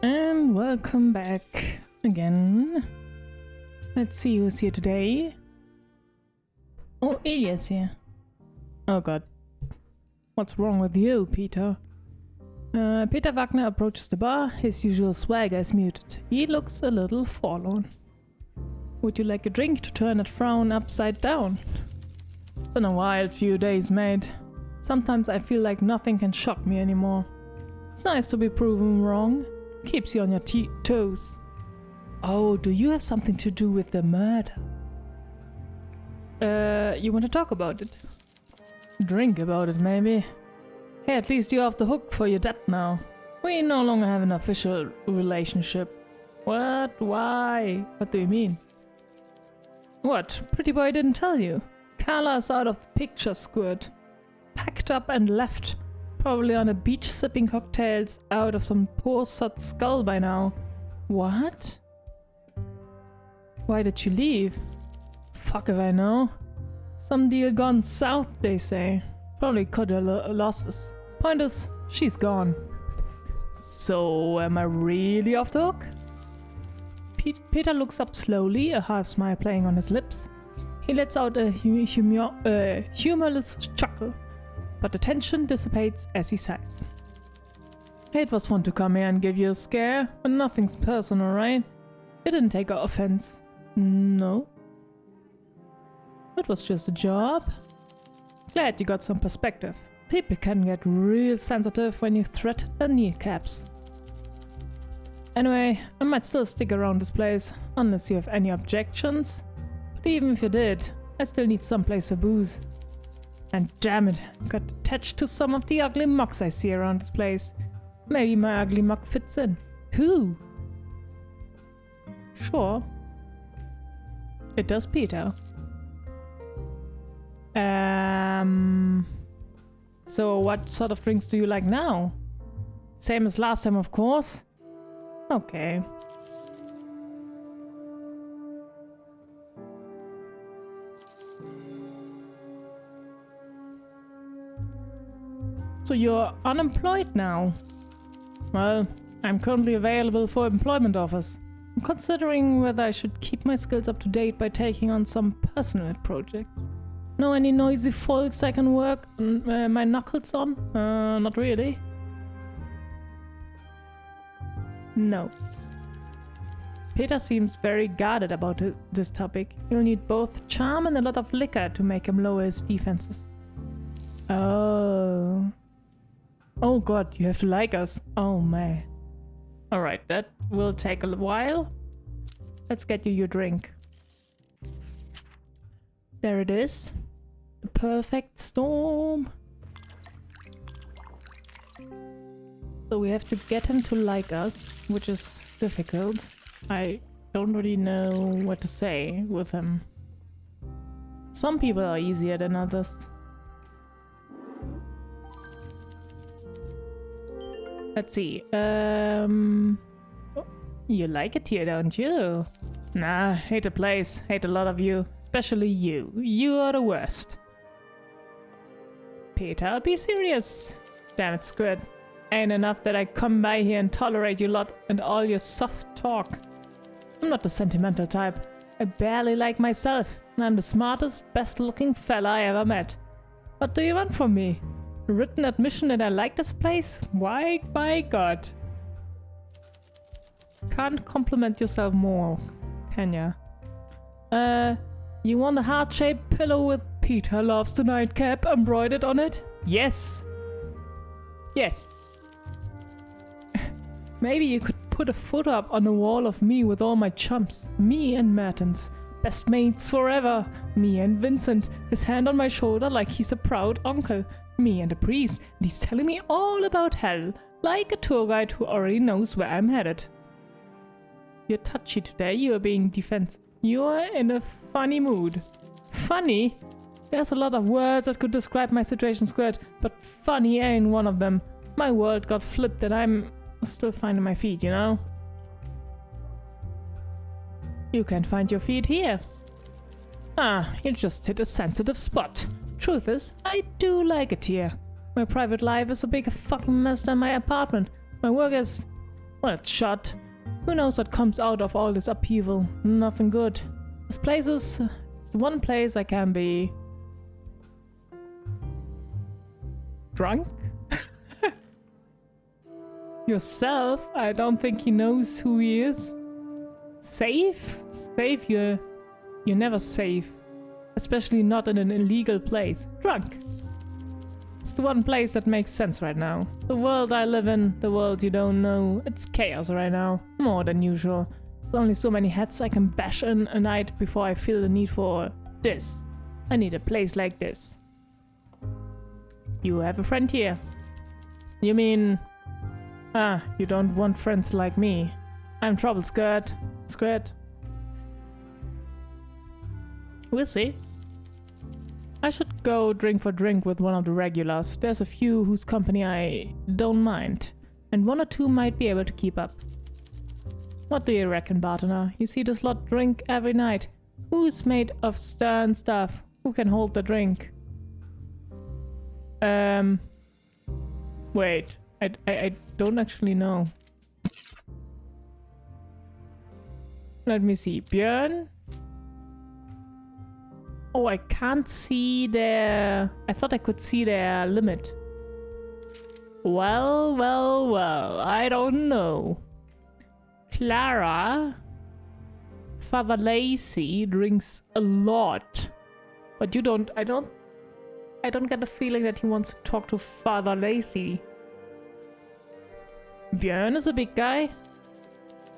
And welcome back again. Let's see who's here today. Oh, Elia's here. Oh god. What's wrong with you, Peter? Peter Wagner approaches the bar. His usual swagger is muted. He looks a little forlorn. Would you like a drink to turn that frown upside down? It's been a wild few days, mate. Sometimes I feel like nothing can shock me anymore. It's nice to be proven wrong. Keeps you on your toes. Oh, do you have something to do with the murder? You want to talk about it? Drink about it, maybe? Hey, at least you're off the hook for your debt now. We no longer have an official relationship. What? Why? What do you mean? What? Pretty boy didn't tell you. Carla's out of the picture, Squirt. Packed up and left. Probably on a beach sipping cocktails out of some poor sod's skull by now. What? Why did she leave? Fuck if I know. Some deal gone south, they say. Probably cut her losses. Point is, she's gone. So, am I really off the hook? Peter looks up slowly, a half smile playing on his lips. He lets out a humorless chuckle, but the tension dissipates as he sighs. It was fun to come here and give you a scare, but nothing's personal, right? You didn't take offense. No? It was just a job. Glad you got some perspective. People can get real sensitive when you threaten their kneecaps. Anyway, I might still stick around this place, unless you have any objections. But even if you did, I still need some place for booze. And damn it, I got attached to some of the ugly mugs I see around this place. Maybe my ugly mug fits in. Who? Sure. It does, Peter. So what sort of drinks do you like now? Same as last time, of course. Okay. So you're unemployed now? Well, I'm currently available for employment offers. I'm considering whether I should keep my skills up to date by taking on some personal projects. Know any noisy folks I can work my knuckles on? Not really. No. Peter seems very guarded about this topic. You'll need both charm and a lot of liquor to make him lower his defenses. Oh. Oh god, you have to like us. Oh man. Alright, that will take a while. Let's get you your drink. There it is. The perfect storm. So we have to get him to like us, which is difficult. I don't really know what to say with him. Some people are easier than others. Let's see. You like it here, don't you? Nah, hate the place. Hate a lot of you. Especially you. You are the worst. Peter, be serious. Damn it, Squid. Ain't enough that I come by here and tolerate you lot and all your soft talk. I'm not the sentimental type. I barely like myself, and I'm the smartest, best-looking fella I ever met. What do you want from me? A written admission that I like this place? Why, by God. Can't compliment yourself more, can ya? You want a heart-shaped pillow with Peter Loves the Nightcap embroidered on it? Yes. Yes. Maybe you could put a photo up on the wall of me with all my chumps. Me and Mertens. Best mates forever. Me and Vincent. His hand on my shoulder like he's a proud uncle. Me and the priest. And he's telling me all about hell. Like a tour guide who already knows where I'm headed. You're touchy today. You're being defensive. You're in a funny mood. Funny? There's a lot of words that could describe my situation, Squirt, but funny ain't one of them. My world got flipped and I'm still finding my feet, you know? You can find your feet here. Ah, you just hit a sensitive spot. Truth is, I do like it here. My private life is a bigger fucking mess than my apartment. My work is... Well, it's shut. Who knows what comes out of all this upheaval? Nothing good. This place is... it's the one place I can be... drunk? Yourself? I don't think he knows who he is. Safe? Safe? You're never safe. Especially not in an illegal place. Drunk. It's the one place that makes sense right now. The world I live in, the world you don't know, it's chaos right now. More than usual. There's only so many heads I can bash in a night before I feel the need for this. I need a place like this. You have a friend here. You mean... ah, you don't want friends like me. I'm trouble skirt. We'll see. I should go drink for drink with one of the regulars. There's a few whose company I don't mind, and one or two might be able to keep up. What do you reckon, bartender? You see this lot drink every night. Who's made of stern stuff? Who can hold the drink? Wait. I don't actually know. Let me see. Björn? Oh, I can't see their... I thought I could see their limit. Well, I don't know. Clara? Father Lacey drinks a lot. But you don't... I don't get the feeling that he wants to talk to Father Lacey. Björn is a big guy.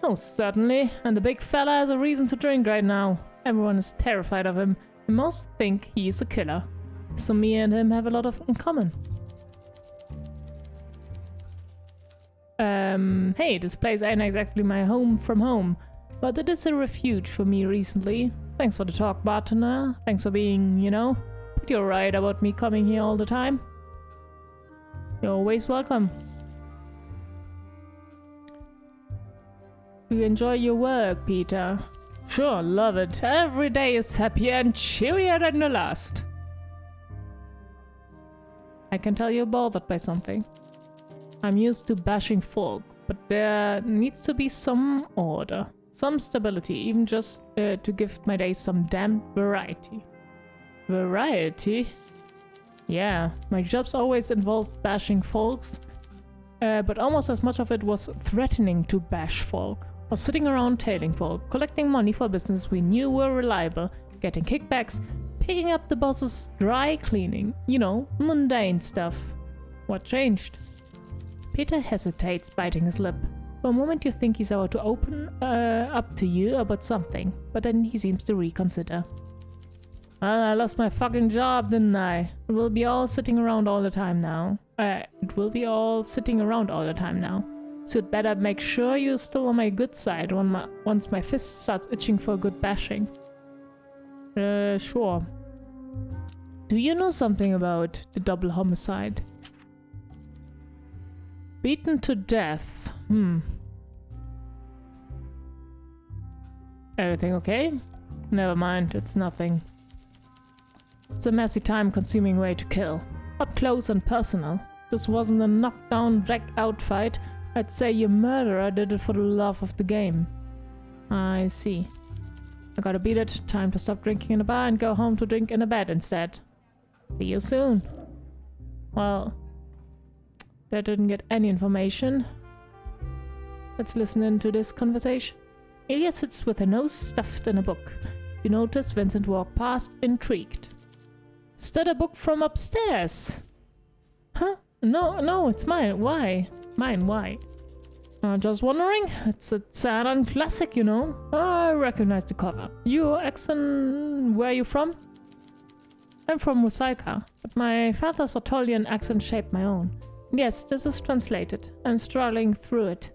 Oh, certainly. And the big fella has a reason to drink right now. Everyone is terrified of him. And most think he is a killer. So me and him have a lot in common. Hey, this place ain't exactly my home from home. But it is a refuge for me recently. Thanks for the talk, bartender. Thanks for being, you know, put your right about me coming here all the time. You're always welcome. Do you enjoy your work, Peter? Sure, love it. Every day is happier and cheerier than the last. I can tell you're bothered by something. I'm used to bashing folk, but there needs to be some order, some stability, even just to give my days some damn variety. Variety? Yeah, my jobs always involved bashing folks, but almost as much of it was threatening to bash folk. Or sitting around tailing folk, collecting money for business we knew were reliable, getting kickbacks, picking up the boss's dry cleaning, you know, mundane stuff. What changed? Peter hesitates, biting his lip. For a moment you think he's about to open up to you about something, but then he seems to reconsider. Well, I lost my fucking job, didn't I? It will be all sitting around all the time now. So you'd better make sure you're still on my good side once my fist starts itching for a good bashing. Sure. Do you know something about the double homicide? Beaten to death. Everything okay? Never mind, it's nothing. It's a messy, time-consuming way to kill. Up close and personal. This wasn't a knockdown, drag-out fight. I'd say your murderer did it for the love of the game. I see. I gotta beat it. Time to stop drinking in a bar and go home to drink in a bed instead. See you soon. Well, that didn't get any information. Let's listen into this conversation. Ilya sits with her nose stuffed in a book. You notice Vincent walk past, intrigued. Stood a book from upstairs. Huh? No, it's mine. Why? Mine, why? Just wondering. It's a Tsaran classic, you know. I recognize the cover. Your accent, where are you from? I'm from Musaika, but my father's Otolian accent shaped my own. Yes, this is translated. I'm struggling through it.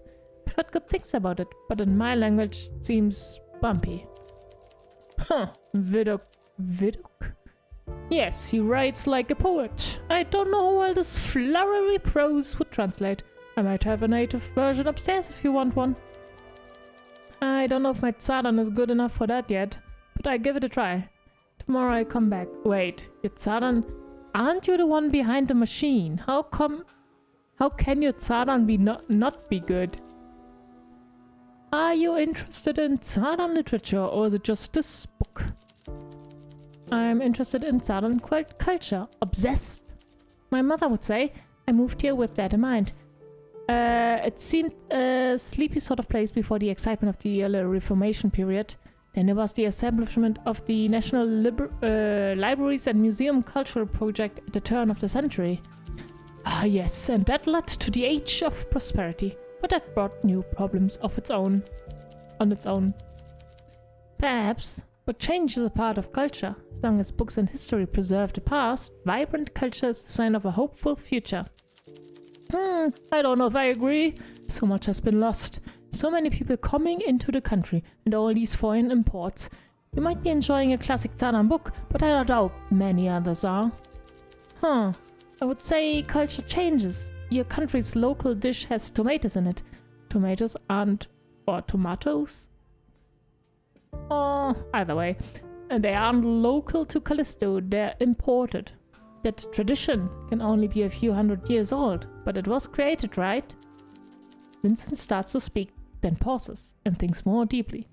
I've heard good things about it, but in my language it seems bumpy. Huh, Vidok. Yes, he writes like a poet. I don't know how well this flowery prose would translate. I might have a native version upstairs if you want one. I don't know if my Tsaran is good enough for that yet, but I give it a try. Tomorrow I come back. Wait, your Tsaran? Aren't you the one behind the machine? How can your Tsaran be not be good? Are you interested in Southern literature or is it just this book? I'm interested in Southern culture. Obsessed. My mother would say. I moved here with that in mind. It seemed a sleepy sort of place before the excitement of the early Reformation period. Then there was the establishment of the National Libraries and Museum Cultural Project at the turn of the century. Ah yes, and that led to the Age of Prosperity, but that brought new problems of its own. On its own. Perhaps, but change is a part of culture. As long as books and history preserve the past, vibrant culture is the sign of a hopeful future. I don't know if I agree. So much has been lost. So many people coming into the country and all these foreign imports. You might be enjoying a classic Southern book, but I doubt many others are. I would say culture changes. Your country's local dish has tomatoes in it. Tomatoes aren't... or tomatoes? Either way. They aren't local to Callisto, they're imported. That tradition can only be a few hundred years old, but it was created, right? Vincent starts to speak, then pauses, and thinks more deeply.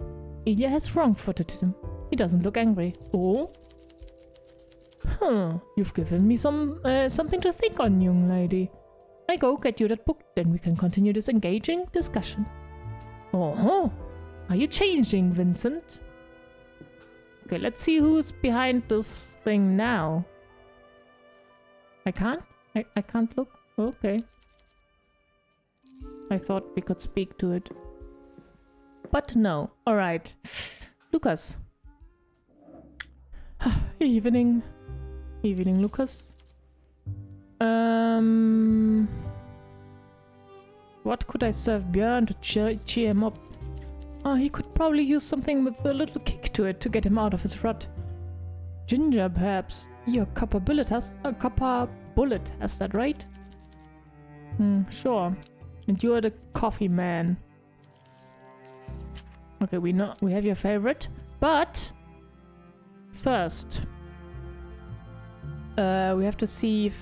Ilya has wrong-footed him. He doesn't look angry. Oh? You've given me something to think on, young lady. I go get you that book, then we can continue this engaging discussion. Oh, are you changing, Vincent? Okay, let's see who's behind this thing now. I can't? I can't look? Okay. I thought we could speak to it. But no. Alright. Lucas. Evening. Evening, Lucas. What could I serve Björn to cheer him up? He could probably use something with a little kick to it to get him out of his rut. Ginger, perhaps. Your copper bullet has that, right? Sure. And you're the coffee man. Okay, we have your favorite, but first, we have to see if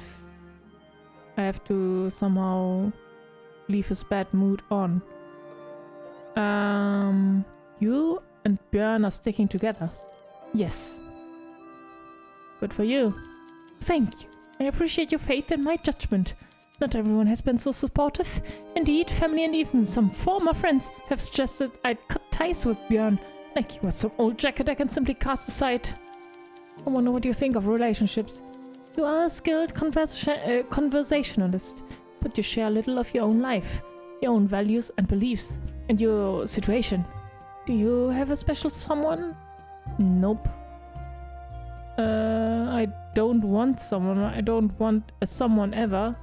I have to somehow leave his bad mood on. You and Björn are sticking together. Yes. Good for you. Thank you. I appreciate your faith in my judgment. Not everyone has been so supportive. Indeed, family and even some former friends have suggested I'd cut ties with Björn, like he was some old jacket I can simply cast aside. I wonder what you think of relationships. You are a skilled conversationalist, but you share little of your own life, your own values and beliefs, and your situation. Do you have a special someone? Nope. I don't want someone. I don't want a someone ever.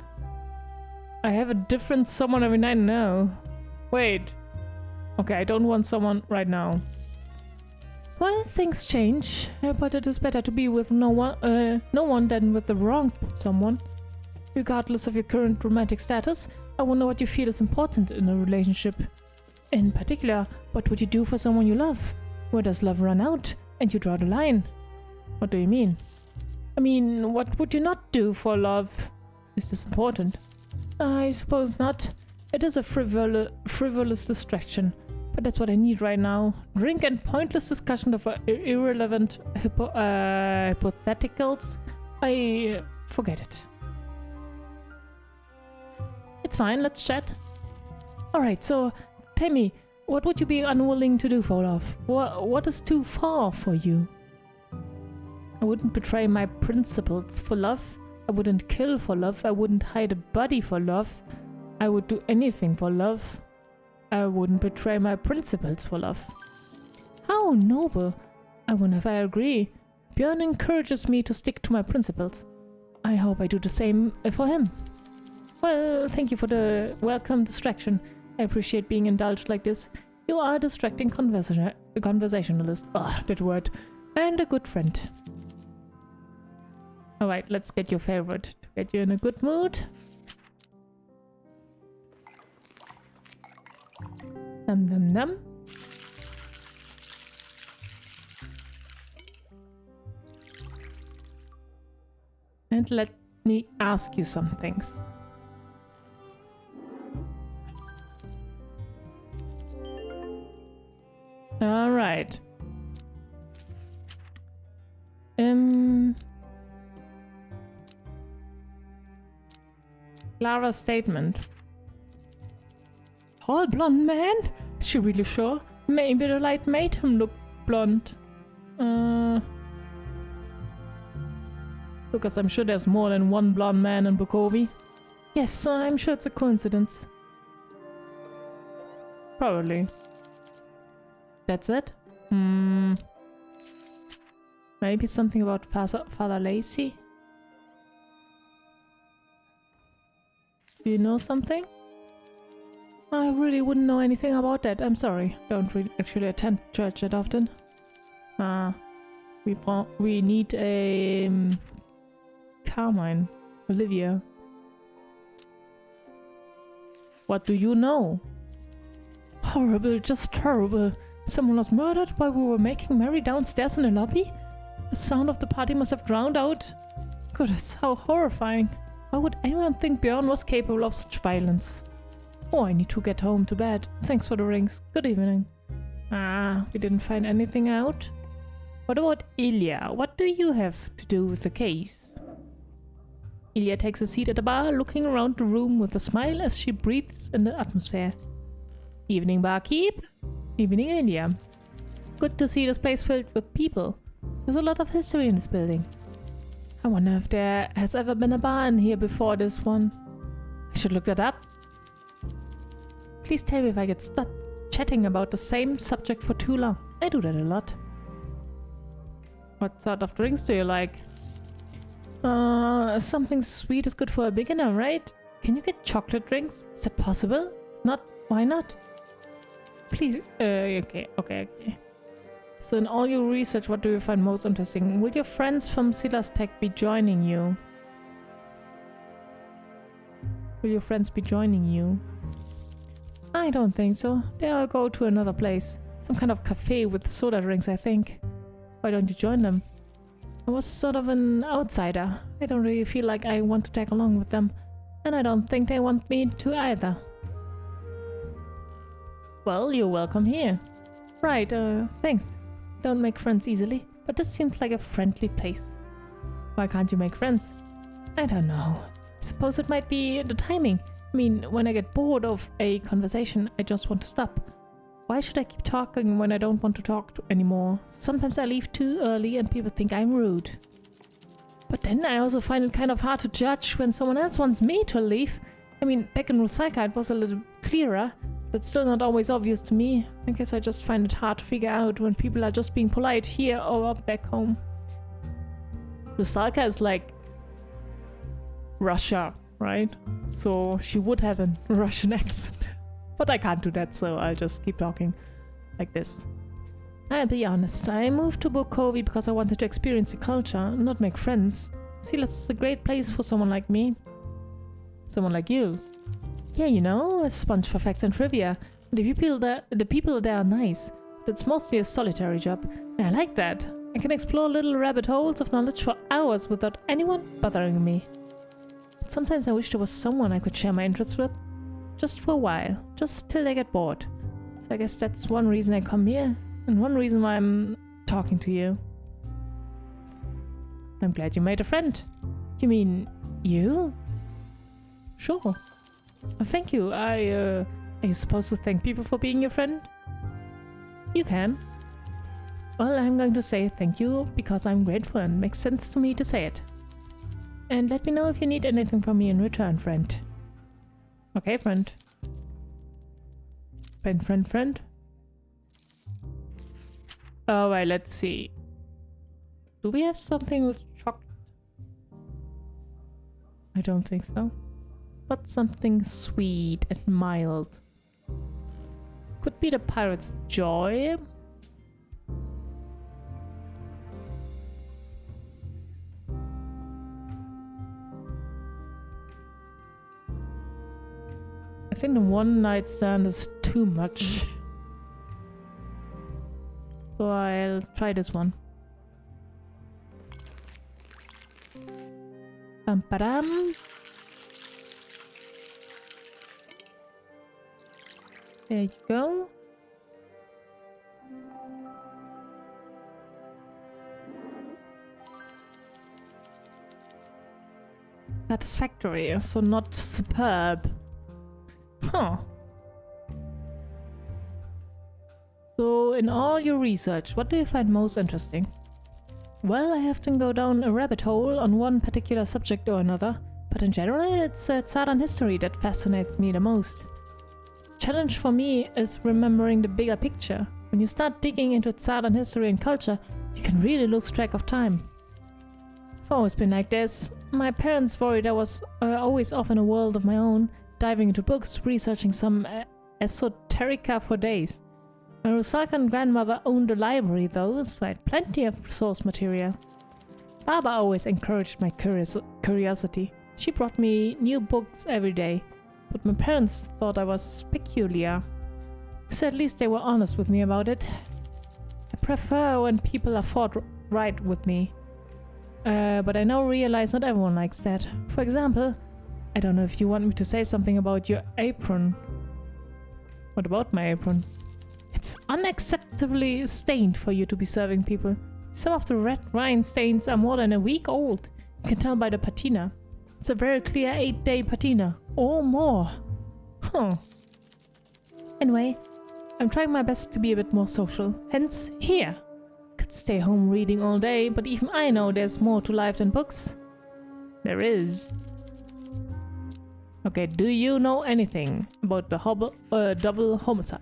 I have a different someone every night now. Wait. Okay, I don't want someone right now. Well, things change, but it is better to be with no one than with the wrong someone. Regardless of your current romantic status, I wonder what you feel is important in a relationship. In particular, what would you do for someone you love? Where does love run out and you draw the line? What do you mean? I mean, what would you not do for love? Is this important? I suppose not. It is a frivolous distraction, but that's what I need right now. Drink and pointless discussion of irrelevant hypotheticals. I forget it. It's fine, let's chat. Alright, so tell me, what would you be unwilling to do for love? What is too far for you? I wouldn't betray my principles for love. I wouldn't kill for love. I wouldn't hide a body for love. I would do anything for love. I wouldn't betray my principles for love. How noble. I wonder if I agree. Björn encourages me to stick to my principles. I hope I do the same for him. Well, thank you for the welcome distraction. I appreciate being indulged like this. You are a distracting conversationalist. Ah, that word. And a good friend. Alright, let's get your favorite to get you in a good mood. Num num num. And let me ask you some things. Alright. Clara's statement. Tall blonde man? Is she really sure? Maybe the light made him look blonde. Because I'm sure there's more than one blonde man in Bukovi. Yes, I'm sure it's a coincidence. Probably. That's it? Maybe something about Father Lacey? Do you know something? I really wouldn't know anything about that. I'm sorry. Don't really actually attend church that often. We need a Carmine. Olivia. What do you know? Horrible, just horrible. Someone was murdered while we were making merry downstairs in the lobby? The sound of the party must have drowned out. Goodness, how horrifying. Why would anyone think Björn was capable of such violence? Oh, I need to get home to bed. Thanks for the rings. Good evening. We didn't find anything out. What about Ilya? What do you have to do with the case? Ilya takes a seat at the bar, looking around the room with a smile as she breathes in the atmosphere. Evening, barkeep. Evening, Ilya. Good to see this place filled with people. There's a lot of history in this building. I wonder if there has ever been a bar in here before this one. I should look that up. Please tell me if I get stuck chatting about the same subject for too long. I do that a lot. What sort of drinks do you like? Something sweet is good for a beginner, right? Can you get chocolate drinks? Is that possible? Not? Why not? Please, okay. So in all your research, what do you find most interesting? Will your friends from Silas Tech be joining you? Will your friends be joining you? I don't think so. They'll go to another place. Some kind of cafe with soda drinks, I think. Why don't you join them? I was sort of an outsider. I don't really feel like I want to tag along with them. And I don't think they want me to either. Well, you're welcome here. Right, thanks. Don't make friends easily, but this seems like a friendly place. Why can't you make friends? I don't know. I suppose it might be the timing. I mean, when I get bored of a conversation, I just want to stop. Why should I keep talking when I don't want to talk anymore? Sometimes I leave too early and people think I'm rude. But then I also find it kind of hard to judge when someone else wants me to leave. I mean, back in Rusaka it was a little clearer, but still not always obvious to me. I guess I just find it hard to figure out when people are just being polite here or back home. Rusaka is like Russia, right? So she would have a Russian accent. But I can't do that, so I'll just keep talking like this. I'll be honest, I moved to Bukovi because I wanted to experience the culture, not make friends. Silas is a great place for someone like me. Someone like you. Yeah, you know, a sponge for facts and trivia. The people there are nice, but it's mostly a solitary job. And I like that. I can explore little rabbit holes of knowledge for hours without anyone bothering me. But sometimes I wish there was someone I could share my interests with. Just for a while. Just till I get bored. So I guess that's one reason I come here. And one reason why I'm talking to you. I'm glad you made a friend. You mean you? Sure. Thank you. Are you supposed to thank people for being your friend? You can. Well, I'm going to say thank you because I'm grateful and it makes sense to me to say it. And let me know if you need anything from me in return, friend. Okay, friend. Friend. Alright, let's see. Do we have something with chocolate? I don't think so. But something sweet and mild. Could be the pirate's joy. I think the one night stand is too much. So I'll try this one. Pam param. There you go. satisfactory, so not superb. Huh. So, in all your research, what do you find most interesting? Well, I often go down a rabbit hole on one particular subject or another, but in general, it's Tsaran history that fascinates me the most. Challenge for me is remembering the bigger picture. When you start digging into Tsaran history and culture, you can really lose track of time. I've always been like this. My parents worried I was always off in a world of my own, diving into books, researching some esoterica for days. My Rusalkan grandmother owned a library though, so I had plenty of source material. Baba always encouraged my curiosity. She brought me new books every day, but my parents thought I was peculiar. So at least they were honest with me about it. I prefer when people are forthright with me. But I now realize not everyone likes that. For example, I don't know if you want me to say something about your apron. What about my apron? It's unacceptably stained for you to be serving people. Some of the red wine stains are more than a week old. You can tell by the patina. It's a very clear 8-day patina. Or more. Huh. Anyway, I'm trying my best to be a bit more social. Hence, here. Could stay home reading all day, but even I know there's more to life than books. There is. Okay, do you know anything about the double homicide?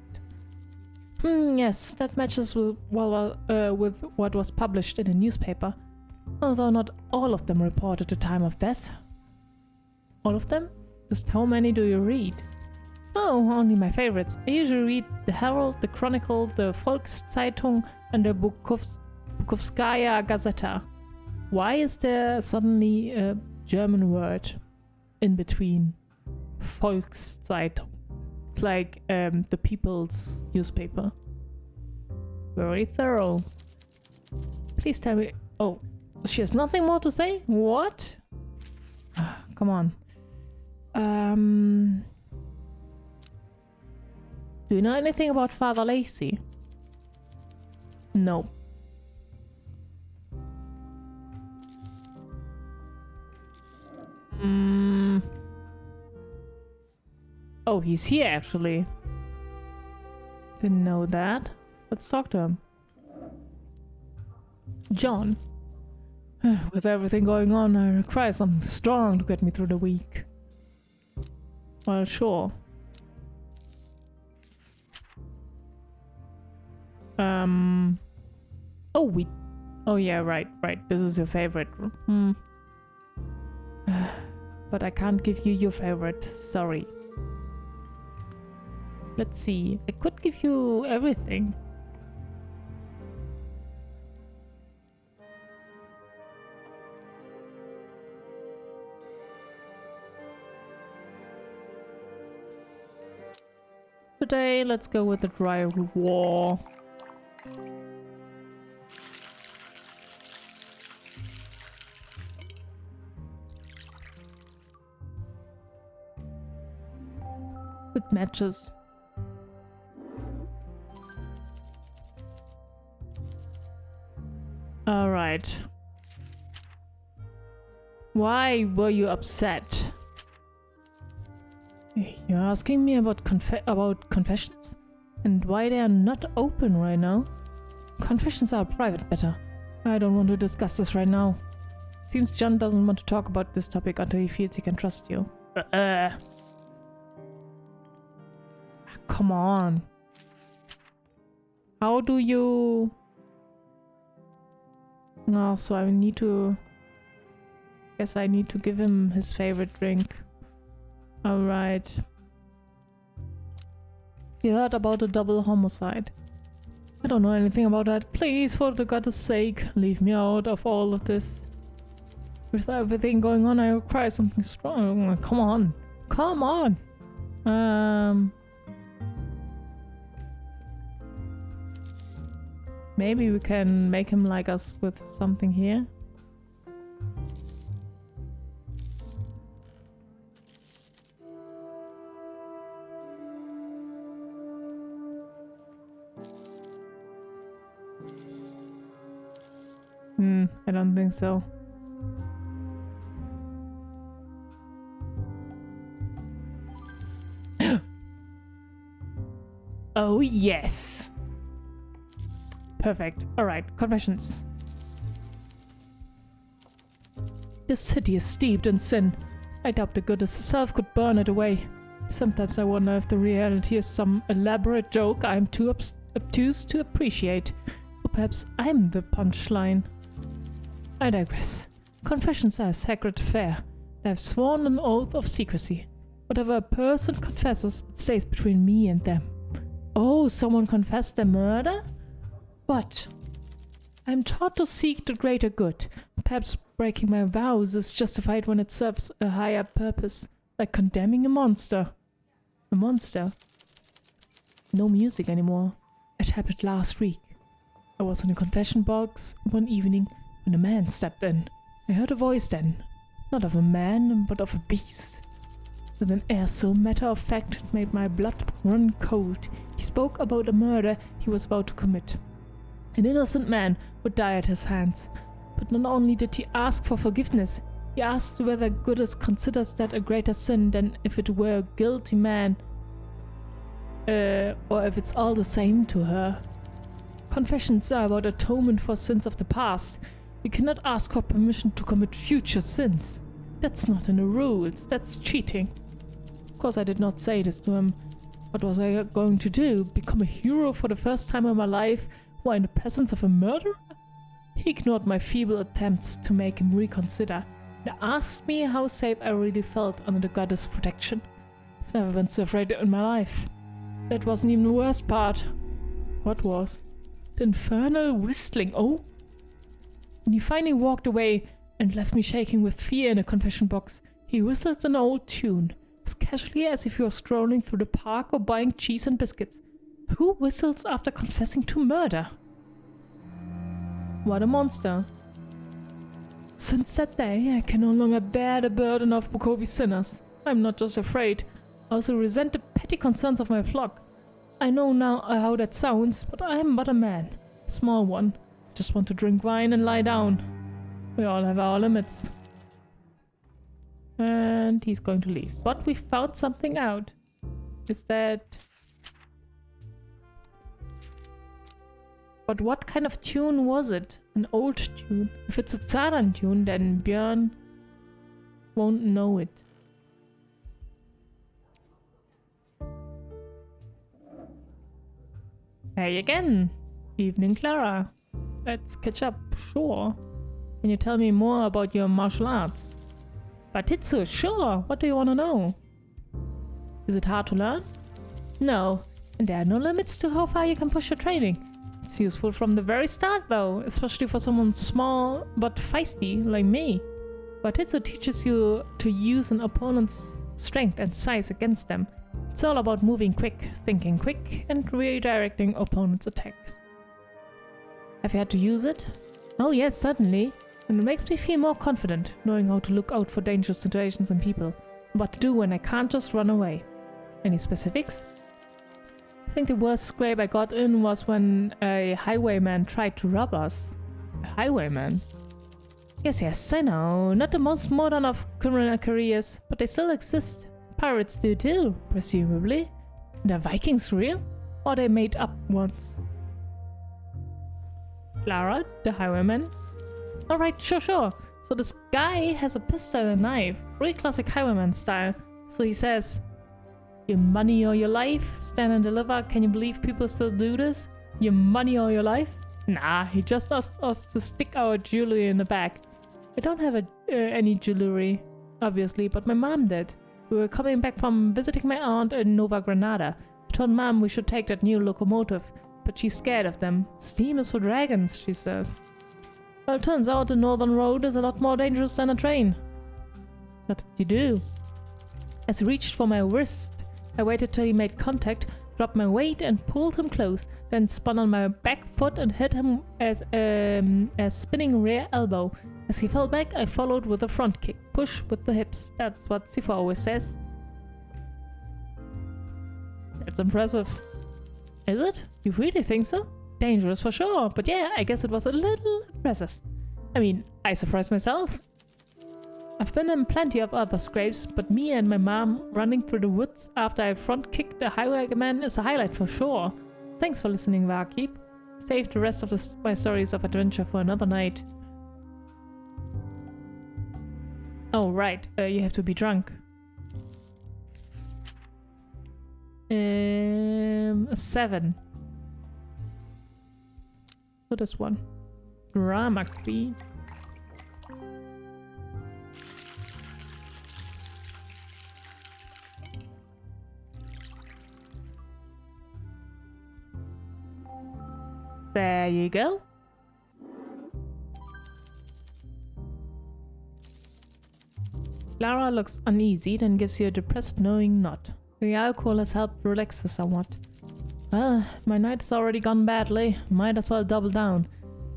Yes, that matches with what was published in the newspaper, although not all of them reported the time of death. All of them? Just how many do you read? Oh, only my favorites. I usually read the Herald, the Chronicle, the Volkszeitung, and the Bukovskaya Gazeta. Why is there suddenly a German word in between? Volkszeitung. It's like the people's newspaper. Very thorough. Please tell me... Oh, she has nothing more to say? What? Come on. Do you know anything about Father Lacey? No. Oh, he's here actually. Didn't know that. Let's talk to him. John. With everything going on, I require something strong to get me through the week. Well, sure. Oh yeah, right. This is your favorite. But I can't give you your favorite. Sorry. Let's see. I could give you everything. Today, let's go with the dry war. It matches. Alright. Why were you upset? You're asking me about confessions? And why they are not open right now? Confessions are a private matter. I don't want to discuss this right now. Seems John doesn't want to talk about this topic until he feels he can trust you. Come on. How do you... Oh, so I need to... Guess I need to give him his favorite drink. Alright. You heard about a double homicide. I don't know anything about that. Please, for the goddess sake, leave me out of all of this. With everything going on, I require something strong. Come on. Come on. Maybe we can make him like us with something here. I don't think so. Oh, yes. Perfect. Alright, confessions. This city is steeped in sin. I doubt the goddess herself could burn it away. Sometimes I wonder if the reality is some elaborate joke I am too obtuse to appreciate. Or perhaps I'm the punchline. I digress. Confessions are a sacred affair. I have sworn an oath of secrecy. Whatever a person confesses, it stays between me and them. Oh, someone confessed their murder? But I'm taught to seek the greater good. Perhaps breaking my vows is justified when it serves a higher purpose, like condemning a monster. A monster? No music anymore. It happened last week. I was in a confession box one evening when a man stepped in. I heard a voice then, not of a man, but of a beast. With an air so matter-of-fact it made my blood run cold, he spoke about a murder he was about to commit. An innocent man would die at his hands. But not only did he ask for forgiveness, he asked whether goddess considers that a greater sin than if it were a guilty man, or if it's all the same to her. Confessions are about atonement for sins of the past. You cannot ask for permission to commit future sins. That's not in the rules, that's cheating. Of course I did not say this to him. What was I going to do? Become a hero for the first time in my life while in the presence of a murderer? He ignored my feeble attempts to make him reconsider and asked me how safe I really felt under the goddess' protection. I've never been so afraid in my life. That wasn't even the worst part. What was? The infernal whistling. Oh! When he finally walked away and left me shaking with fear in a confession box, he whistled an old tune, as casually as if he was strolling through the park or buying cheese and biscuits. Who whistles after confessing to murder? What a monster. Since that day, I can no longer bear the burden of Bukovi's sinners. I'm not just afraid, I also resent the petty concerns of my flock. I know now how that sounds, but I am but a man. A small one. I just want to drink wine and lie down. We all have our limits. And he's going to leave. But we found something out. Is that... But what kind of tune was it? An old tune? If it's a Tsaran tune, then Björn won't know it. Hey again! Evening, Clara. Let's catch up, sure. Can you tell me more about your martial arts? Batitsu, sure! What do you want to know? Is it hard to learn? No, and there are no limits to how far you can push your training. It's useful from the very start though, especially for someone small but feisty like me. Batitsu teaches you to use an opponent's strength and size against them. It's all about moving quick, thinking quick, and redirecting opponents' attacks. Have you had to use it? Oh yes, certainly. And it makes me feel more confident, knowing how to look out for dangerous situations and people. What to do when I can't just run away. Any specifics? I think the worst scrape I got in was when a highwayman tried to rob us. A highwayman? Yes, I know. Not the most modern of criminal careers, but they still exist. Pirates do too, presumably. And are Vikings real? Or they made up ones? Clara, the highwayman? Alright, sure. So this guy has a pistol and a knife. Real classic highwayman style. So he says, your money or your life? Stand and deliver. Can you believe people still do this? Your money or your life? Nah, he just asked us to stick our jewelry in the bag. I don't have any jewelry, obviously, but my mom did. We were coming back from visiting my aunt in Nova Granada. I told Mom we should take that new locomotive, but she's scared of them. Steam is for dragons, she says. Well, it turns out the Northern Road is a lot more dangerous than a train. What did you do? As he reached for my wrist, I waited till he made contact, dropped my weight and pulled him close, then spun on my back foot and hit him as a spinning rear elbow. As he fell back, I followed with a front kick. Push with the hips. That's what Sifu always says. That's impressive. Is it? You really think so? Dangerous for sure, but yeah, I guess it was a little impressive. I mean, I surprised myself. I've been in plenty of other scrapes, but me and my mom running through the woods after I front-kicked the highwayman is a highlight for sure. Thanks for listening, Barkeep. Save the rest of my stories of adventure for another night. Oh, right. You have to be drunk. A 7. So this one. Drama Queen. There you go. Clara looks uneasy, then gives you a depressed knowing nod. The alcohol has helped relax her somewhat. Well, my night has already gone badly. Might as well double down.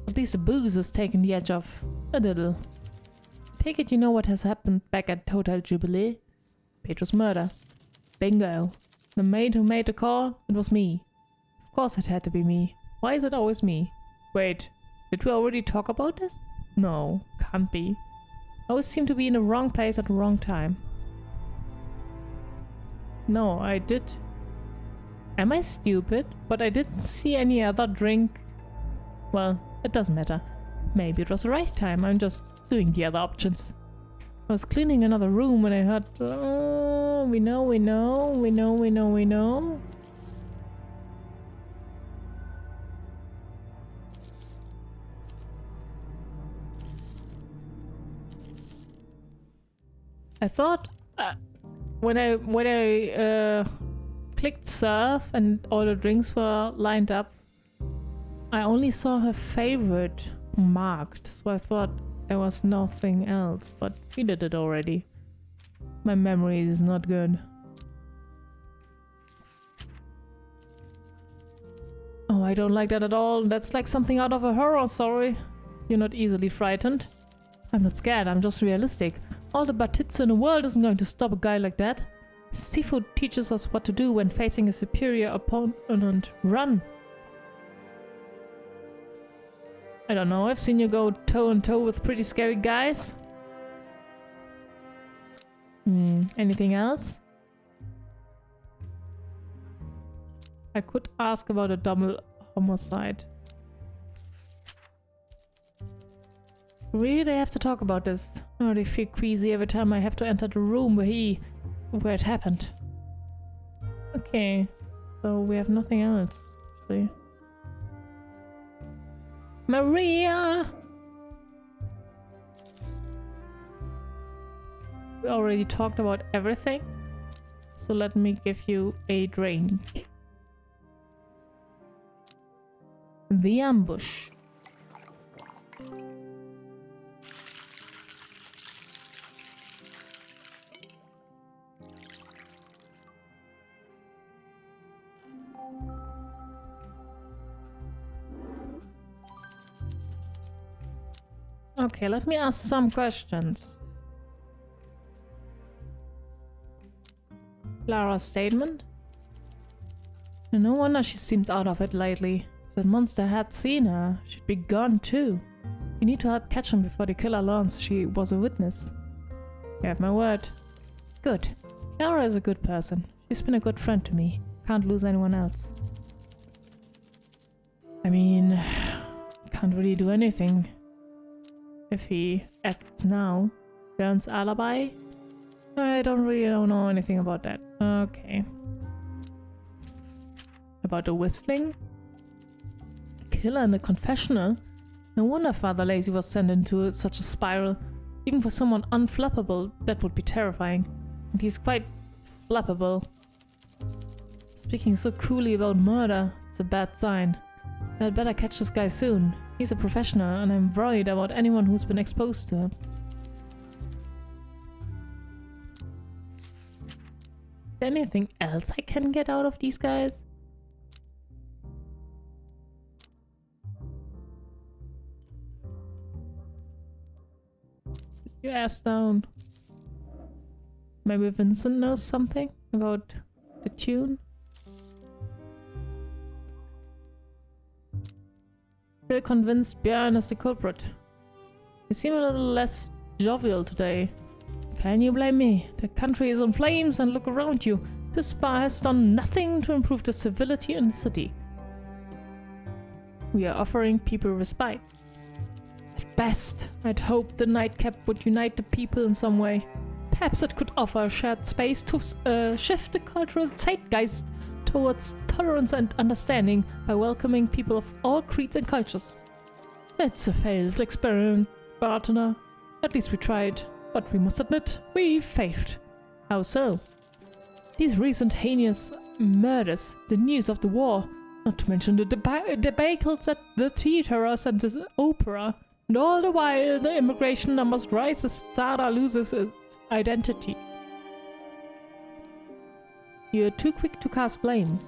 At least the booze has taken the edge off. A little. Take it you know what has happened back at Hotel Jubilee? Pedro's murder. Bingo. The maid who made the call? It was me. Of course it had to be me. Why is it always me? Wait, did we already talk about this? No, can't be. I always seem to be in the wrong place at the wrong time. No, I did. Am I stupid? But I didn't see any other drink. Well, it doesn't matter. Maybe it was the right time. I'm just doing the other options. I was cleaning another room when I heard... Oh, we know. I thought when I clicked serve and all the drinks were lined up, I only saw her favorite marked, so I thought there was nothing else, but we did it already. My memory is not good. Oh, I don't like that at all. That's like something out of a horror story. You're not easily frightened. I'm not scared, I'm just realistic. All the batitsu in the world isn't going to stop a guy like that. Seafood teaches us what to do when facing a superior opponent. Run! I don't know, I've seen you go toe-on-toe with pretty scary guys. Anything else? I could ask about a double homicide. Really, they have to talk about this. I already feel queasy every time I have to enter the room where it happened. Okay, so we have nothing else, actually. Maria! We already talked about everything, so let me give you a drink. The ambush. Okay, let me ask some questions. Clara's statement? No wonder she seems out of it lately. If that monster had seen her, she'd be gone too. You need to help catch him before the killer learns she was a witness. You have my word. Good. Clara is a good person. She's been a good friend to me. Can't lose anyone else. I mean, can't really do anything. If he acts now. Björn's alibi? I don't know anything about that. Okay. About the whistling? Killer in the confessional? No wonder Father Lazy was sent into such a spiral. Even for someone unflappable, that would be terrifying. And he's quite flappable. Speaking so coolly about murder, it's a bad sign. I'd better catch this guy soon. He's a professional, and I'm worried about anyone who's been exposed to him. Is there anything else I can get out of these guys? Put your ass down. Maybe Vincent knows something about the tune? Still convinced Björn is the culprit. You seem a little less jovial today. Can you blame me? The country is in flames and look around you. This spa has done nothing to improve the civility in the city. We are offering people respite. At best, I'd hoped the nightcap would unite the people in some way. Perhaps it could offer a shared space to shift the cultural zeitgeist towards tolerance and understanding by welcoming people of all creeds and cultures. It's a failed experiment, partner. At least we tried, but we must admit, we failed. How so? These recent heinous murders, the news of the war, not to mention the debacles at the theaters and the opera, and all the while the immigration numbers rise as Zara loses its identity. You're too quick to cast blame.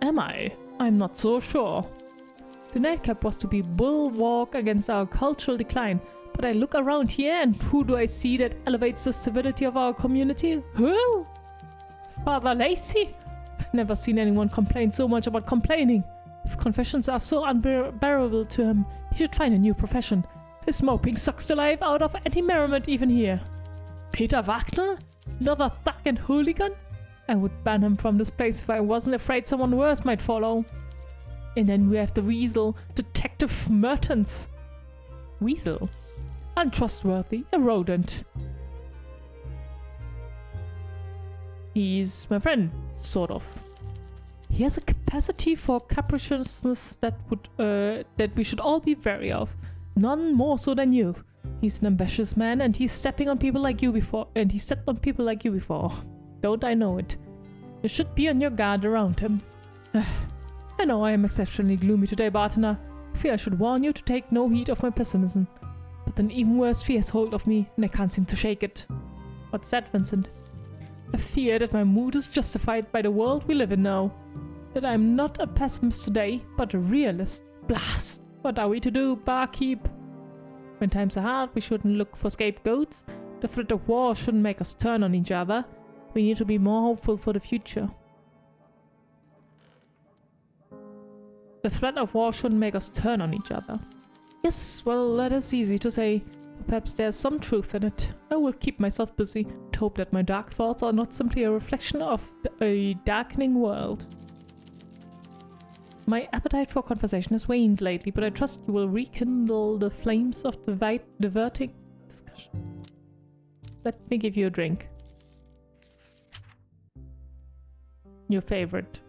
Am I? I'm not so sure. The nightcap was to be bulwark against our cultural decline, but I look around here and who do I see that elevates the civility of our community? Who? Father Lacey? I've never seen anyone complain so much about complaining. If confessions are so unbearable to him, he should find a new profession. His moping sucks the life out of any merriment even here. Peter Wagner? Another thug and hooligan? I would ban him from this place if I wasn't afraid someone worse might follow. And then we have the weasel, Detective Mertens. Weasel? Untrustworthy, a rodent. He's my friend, sort of. He has a capacity for capriciousness that we should all be wary of. None more so than you. He's an ambitious man and he's stepped on people like you before. Don't I know it? You should be on your guard around him. I know I am exceptionally gloomy today, Bartender. I fear I should warn you to take no heed of my pessimism. But an even worse fear has hold of me, and I can't seem to shake it. What's that, Vincent? I fear that my mood is justified by the world we live in now. That I am not a pessimist today, but a realist. Blast! What are we to do, barkeep? When times are hard, we shouldn't look for scapegoats. The threat of war shouldn't make us turn on each other. We need to be more hopeful for the future. The threat of war shouldn't make us turn on each other. Yes, well, that is easy to say. Perhaps there's some truth in it. I will keep myself busy to hope that my dark thoughts are not simply a reflection of a darkening world. My appetite for conversation has waned lately, but I trust you will rekindle the flames of the diverting discussion. Let me give you a drink. Your favorite.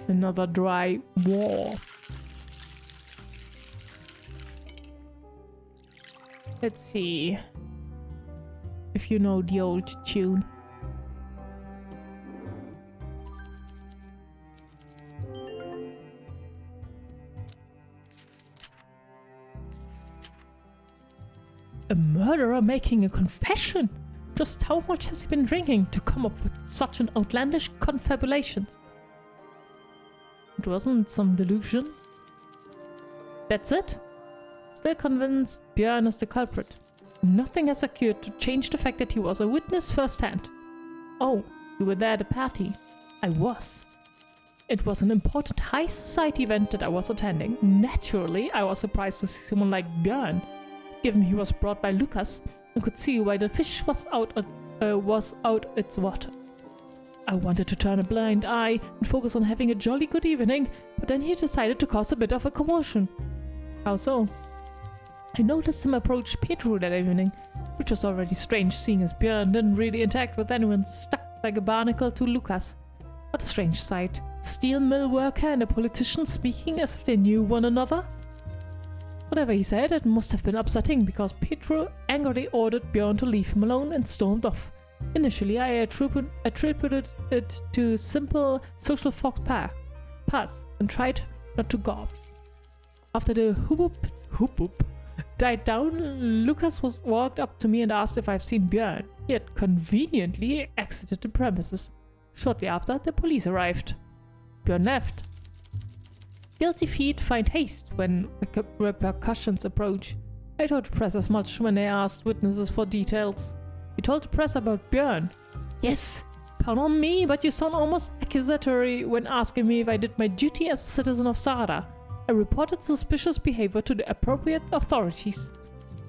Another dry war. Let's see if you know the old tune. A murderer making a confession? Just how much has he been drinking to come up with such an outlandish confabulation? It wasn't some delusion. That's it? Still convinced Björn is the culprit. Nothing has occurred to change the fact that he was a witness firsthand. Oh, you were there at the party. I was. It was an important high society event that I was attending. Naturally, I was surprised to see someone like Björn. Given he was brought by Lucas, I could see why the fish was out its water. I wanted to turn a blind eye and focus on having a jolly good evening, but then he decided to cause a bit of a commotion. How so? I noticed him approach Pedro that evening, which was already strange seeing as Björn didn't really interact with anyone, stuck like a barnacle to Lucas. What a strange sight. Steel mill worker and a politician speaking as if they knew one another? Whatever he said, it must have been upsetting because Pedro angrily ordered Björn to leave him alone and stormed off. Initially, I attributed it to simple social faux pas and tried not to gob. After the whoop died down, Lucas walked up to me and asked if I've seen Björn. He had conveniently exited the premises. Shortly after, the police arrived. Björn left. Guilty feet find haste when repercussions approach. I told the press as much when they asked witnesses for details. You told the press about Björn? Yes, pardon me, but you sound almost accusatory when asking me if I did my duty as a citizen of Zara. I reported suspicious behavior to the appropriate authorities.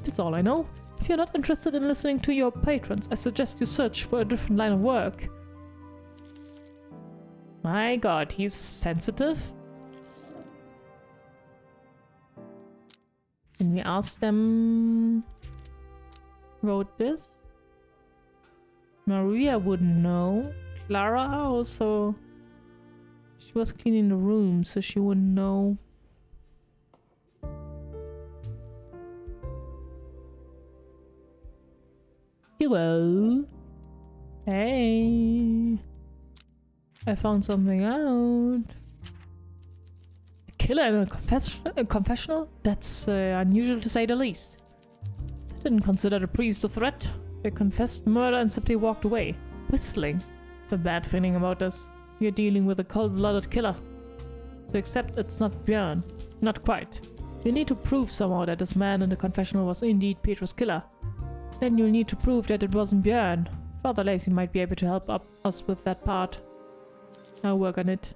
That's all I know. If you're not interested in listening to your patrons, I suggest you search for a different line of work. My god, he's sensitive. Can we ask them who wrote this? Maria wouldn't know. Clara also. She was cleaning the room, so she wouldn't know. Hello. Hey. I found something out. A killer in a confessional? That's unusual to say the least. They didn't consider the priest a threat. They confessed murder and simply walked away, whistling. The bad feeling about this. You're dealing with a cold-blooded killer. So except it's not Björn. Not quite. You need to prove somehow that this man in the confessional was indeed Petrus' killer. Then you'll need to prove that it wasn't Björn. Father Lacey might be able to help us with that part. I'll work on it.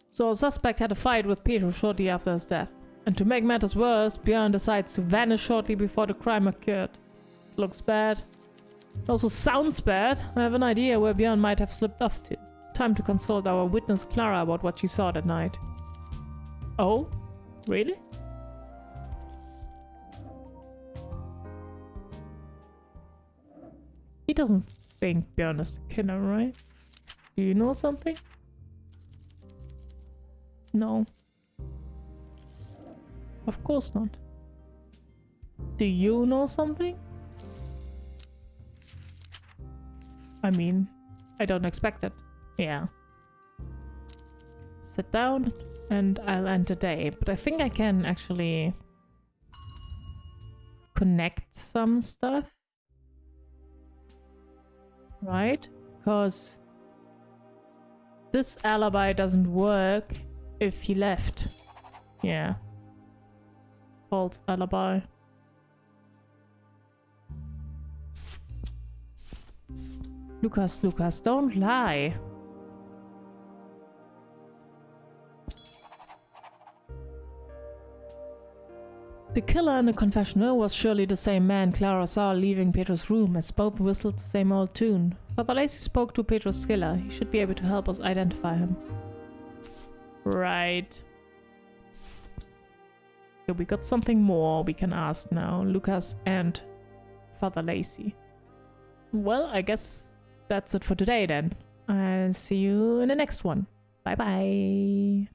So a suspect had a fight with Petrus shortly after his death. And to make matters worse, Björn decides to vanish shortly before the crime occurred. Looks bad. Also sounds bad. I have an idea where Björn might have slipped off to. Time to consult our witness Clara about what she saw that night. Oh? Really? He doesn't think Björn is the killer, right? Do you know something? No. Of course not. Do you know something? I mean, I don't expect it. Yeah. Sit down and I'll end the day. But I think I can actually connect some stuff. Right? Because this alibi doesn't work if he left. Yeah. False alibi. Lucas, don't lie. The killer in the confessional was surely the same man Clara saw leaving Petrus' room, as both whistled the same old tune. Father Lacey spoke to Petrus' killer. He should be able to help us identify him. Right. So we got something more we can ask now. Lucas and Father Lacey. Well, I guess that's it for today then. I'll see you in the next one. Bye bye.